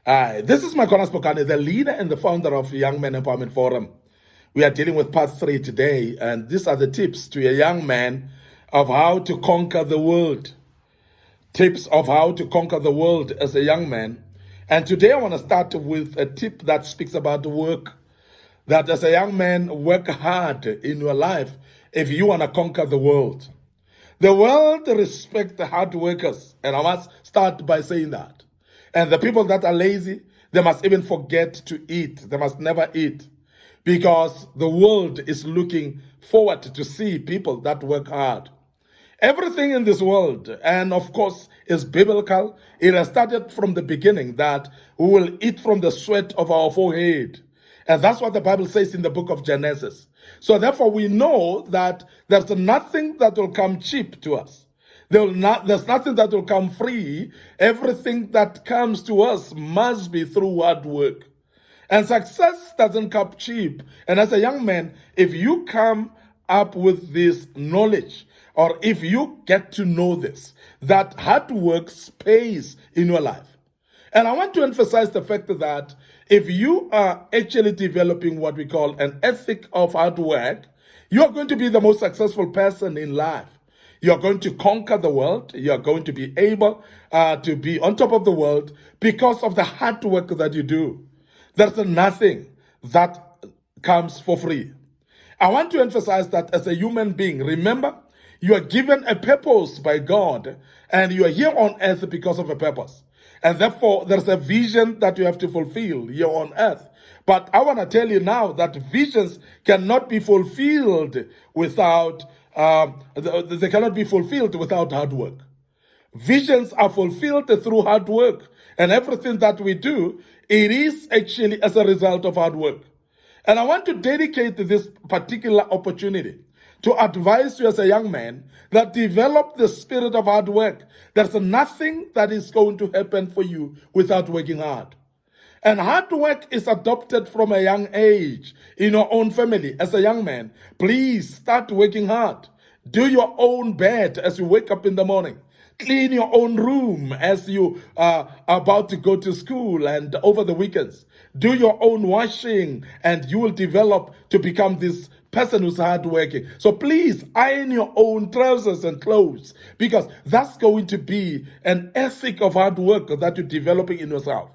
This is Micornus, Phokane, the leader and the founder of Young Men Empowerment Forum. We are dealing with part 3 today, and these are the tips to a young man of how to conquer the world. Tips of how to conquer the world as a young man. And today I want to start with a tip that speaks about work. That as a young man, work hard in your life if you want to conquer the world. The world respects the hard workers, and I must start by saying that. And the people that are lazy, they must even forget to eat. They must never eat. Because the world is looking forward to see people that work hard. Everything in this world, and of course, is biblical. It has started from the beginning that we will eat from the sweat of our forehead. And that's what the Bible says in the book of Genesis. So therefore, we know that there's nothing that will come cheap to us. There's nothing that will come free. Everything that comes to us must be through hard work. And success doesn't come cheap. And as a young man, if you come up with this knowledge, or if you get to know this, that hard work pays in your life. And I want to emphasize the fact that if you are actually developing what we call an ethic of hard work, you are going to be the most successful person in life. You're going to conquer the world. You're going to be able to be on top of the world because of the hard work that you do. There's nothing that comes for free. I want to emphasize that as a human being, remember, you are given a purpose by God, and you are here on earth because of a purpose. And therefore, there's a vision that you have to fulfill here on earth. But I want to tell you now that visions cannot be fulfilled without they cannot be fulfilled without hard work. Visions are fulfilled through hard work, and everything that we do, it is actually as a result of hard work. And I want to dedicate this particular opportunity to advise you as a young man that develop the spirit of hard work. There's nothing that is going to happen for you without working hard. And hard work is adopted from a young age in your own family. As a young man, please start working hard. Do your own bed as you wake up in the morning. Clean your own room as you are about to go to school and over the weekends. Do your own washing, and you will develop to become this person who's hardworking. So please iron your own trousers and clothes, because that's going to be an ethic of hard work that you're developing in yourself.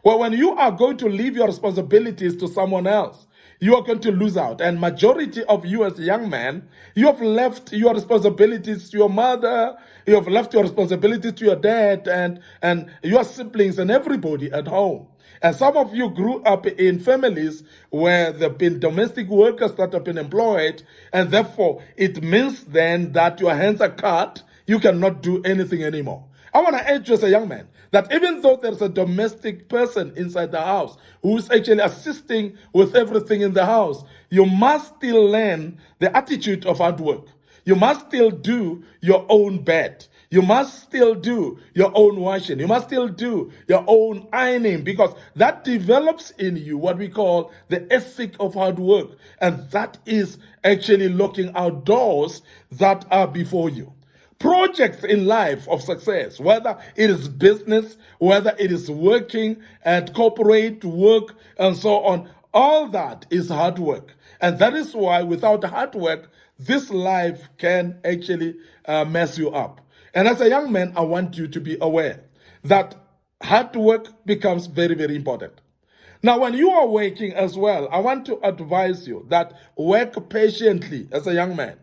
Well, when you are going to leave your responsibilities to someone else, you are going to lose out. And majority of you as a young man, you have left your responsibilities to your mother, you have left your responsibilities to your dad and your siblings and everybody at home. And some of you grew up in families where there have been domestic workers that have been employed, and therefore it means then that your hands are cut, you cannot do anything anymore. I want to urge you as a young man that even though there's a domestic person inside the house who is actually assisting with everything in the house, you must still learn the attitude of hard work. You must still do your own bed. You must still do your own washing. You must still do your own ironing, because that develops in you what we call the ethic of hard work. And that is actually looking out doors that are before you. Projects in life of success, whether it is business, whether it is working at corporate work and so on, all that is hard work. And that is why without hard work, this life can actually mess you up. And as a young man, I want you to be aware that hard work becomes very, very important. Now, when you are working as well, I want to advise you that work patiently as a young man.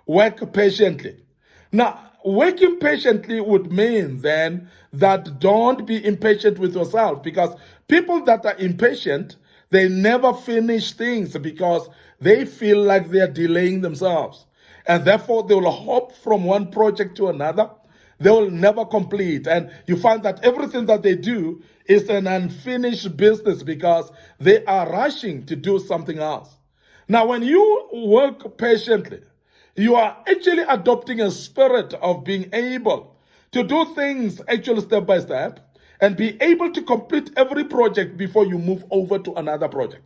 Work patiently. Now, working patiently would mean then that don't be impatient with yourself, because people that are impatient, they never finish things because they feel like they are delaying themselves. And therefore, they will hop from one project to another. They will never complete. And you find that everything that they do is an unfinished business because they are rushing to do something else. Now, when you work patiently, you are actually adopting a spirit of being able to do things actually step by step and be able to complete every project before you move over to another project.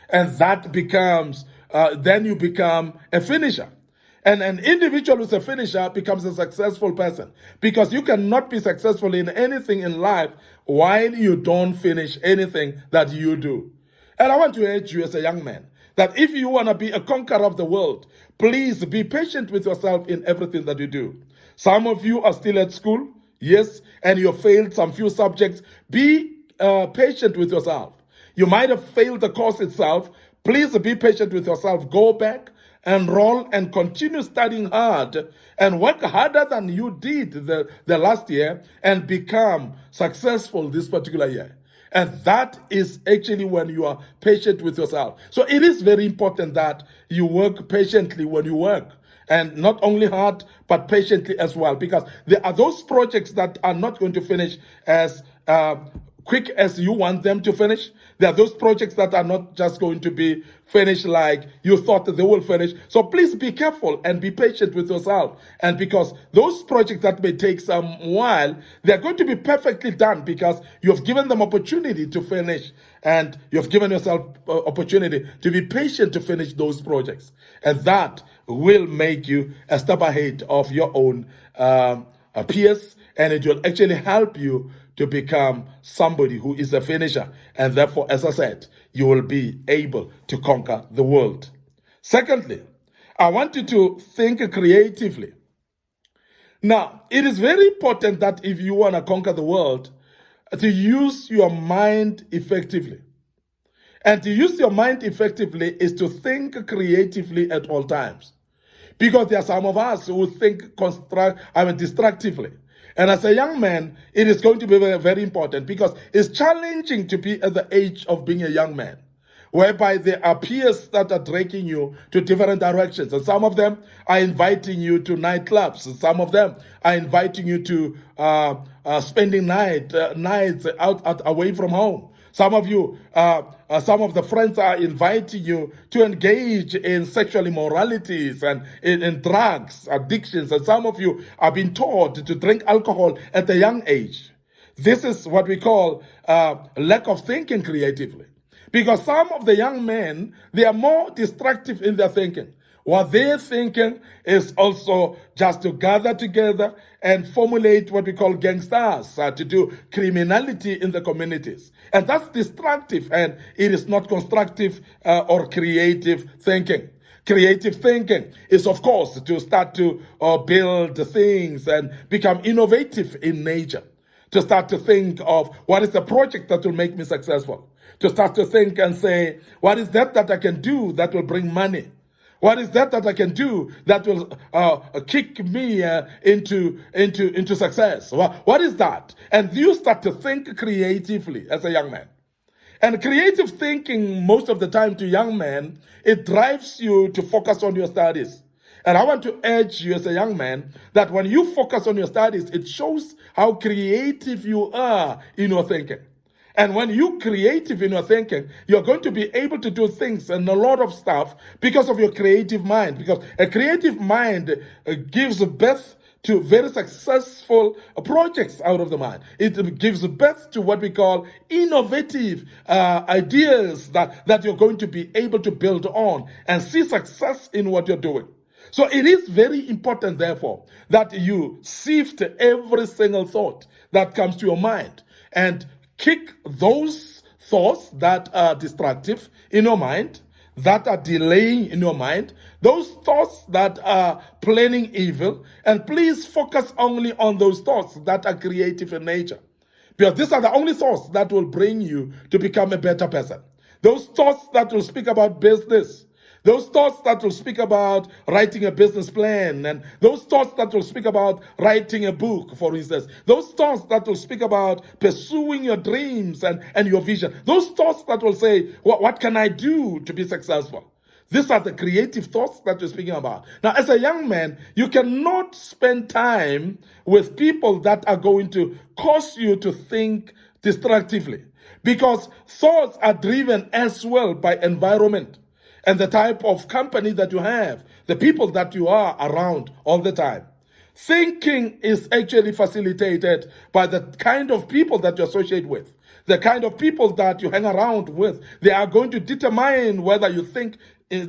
And that becomes, then you become a finisher. And an individual who's a finisher becomes a successful person, because you cannot be successful in anything in life while you don't finish anything that you do. And I want to urge you as a young man that if you want to be a conqueror of the world, please be patient with yourself in everything that you do. Some of you are still at school, yes, and you failed some few subjects. Be patient with yourself. You might have failed the course itself. Please be patient with yourself. Go back, enroll, and continue studying hard and work harder than you did the last year and become successful this particular year. And that is actually when you are patient with yourself. So it is very important that you work patiently when you work. And not only hard, but patiently as well. Because there are those projects that are not going to finish as quick as you want them to finish. There are those projects that are not just going to be finished like you thought that they will finish. So please be careful and be patient with yourself. And because those projects that may take some while, they're going to be perfectly done because you've given them opportunity to finish, and you've given yourself opportunity to be patient to finish those projects. And that will make you a step ahead of your own peers, and it will actually help you to become somebody who is a finisher. And therefore, as I said, you will be able to conquer the world. Secondly, I want you to think creatively. Now, it is very important that if you want to conquer the world, to use your mind effectively. And to use your mind effectively is to think creatively at all times. Because there are some of us who think destructively. And as a young man, it is going to be very, very important, because it's challenging to be at the age of being a young man, whereby there are peers that are dragging you to different directions. And some of them are inviting you to nightclubs. And some of them are inviting you to spending nights out away from home. Some of you, some of the friends are inviting you to engage in sexual immoralities and in drugs, addictions. And some of you are being taught to drink alcohol at a young age. This is what we call lack of thinking creatively. Because some of the young men, they are more destructive in their thinking. What they're thinking is also just to gather together and formulate what we call gangsters, to do criminality in the communities. And that's destructive, and it is not constructive or creative thinking. Creative thinking is, of course, to start to build things and become innovative in nature. To start to think of what is the project that will make me successful. To start to think and say, what is that I can do that will bring money? What is that I can do that will kick me into success? What is that? And you start to think creatively as a young man. And creative thinking, most of the time to young men, it drives you to focus on your studies. And I want to urge you as a young man that when you focus on your studies, it shows how creative you are in your thinking. And when you're creative in your thinking, you're going to be able to do things and a lot of stuff because of your creative mind. Because a creative mind gives birth to very successful projects out of the mind. It gives birth to what we call innovative ideas that you're going to be able to build on and see success in what you're doing. So it is very important, therefore, that you sift every single thought that comes to your mind and kick those thoughts that are destructive in your mind, that are delaying in your mind, those thoughts that are planning evil, and please focus only on those thoughts that are creative in nature. Because these are the only thoughts that will bring you to become a better person. Those thoughts that will speak about business, those thoughts that will speak about writing a business plan, and those thoughts that will speak about writing a book, for instance. Those thoughts that will speak about pursuing your dreams and your vision. Those thoughts that will say, what can I do to be successful? These are the creative thoughts that we're speaking about. Now, as a young man, you cannot spend time with people that are going to cause you to think destructively, because thoughts are driven as well by environment and the type of company that you have, the people that you are around all the time. Thinking is actually facilitated by the kind of people that you associate with, the kind of people that you hang around with. They are going to determine whether you think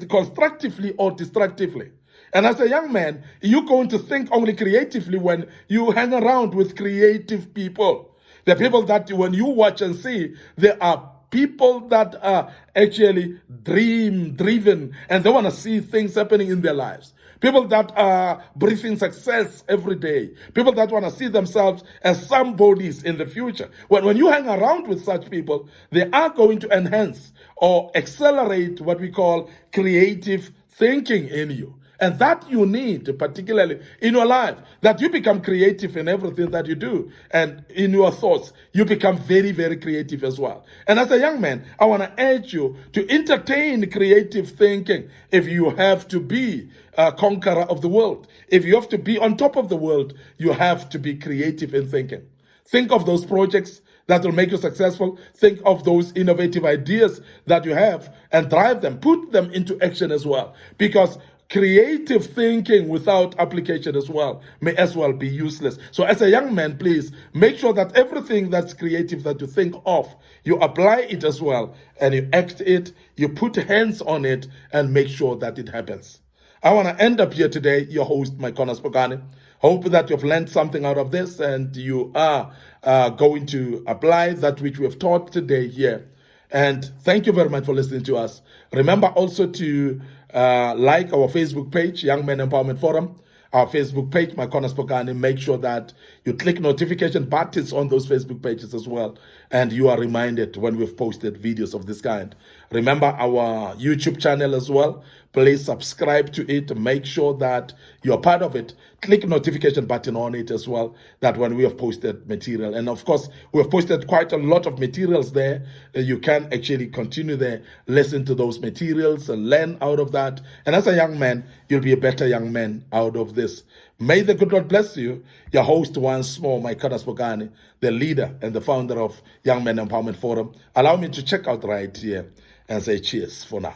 constructively or destructively. And as a young man, you're going to think only creatively when you hang around with creative people. The people that when you watch and see, there are people that are actually driven, and they want to see things happening in their lives. People that are breathing success every day. People that want to see themselves as somebodies in the future. When you hang around with such people, they are going to enhance or accelerate what we call creative thinking in you. And that you need, particularly in your life, that you become creative in everything that you do. And in your thoughts, you become very, very creative as well. And as a young man, I want to urge you to entertain creative thinking. If you have to be a conqueror of the world, if you have to be on top of the world, you have to be creative in thinking. Think of those projects that will make you successful. Think of those innovative ideas that you have and drive them. Put them into action as well. Because creative thinking without application as well may as well be useless. So as a young man, please make sure that everything that's creative that you think of, you apply it as well, and you act it, you put hands on it, and make sure that it happens. I want to end up here today, your host, Micornus Phokane. Hope that you've learned something out of this and you are going to apply that which we have taught today here. And thank you very much for listening to us. Remember also to like our Facebook page, Young Men Empowerment Forum, our Facebook page, Micornus Phokane. Make sure that you click notification buttons on those Facebook pages as well, and you are reminded when we've posted videos of this kind. Remember our YouTube channel as well. Please subscribe to it. Make sure that you're part of it. Click notification button on it as well, that when we have posted material. And of course, we have posted quite a lot of materials there. You can actually continue there, listen to those materials and learn out of that. And as a young man, you'll be a better young man out of this. May the good Lord bless you. Your host once more, Micornus Phokane, the leader and the founder of Young Men Empowerment Forum. Allow me to check out right here and say cheers for now.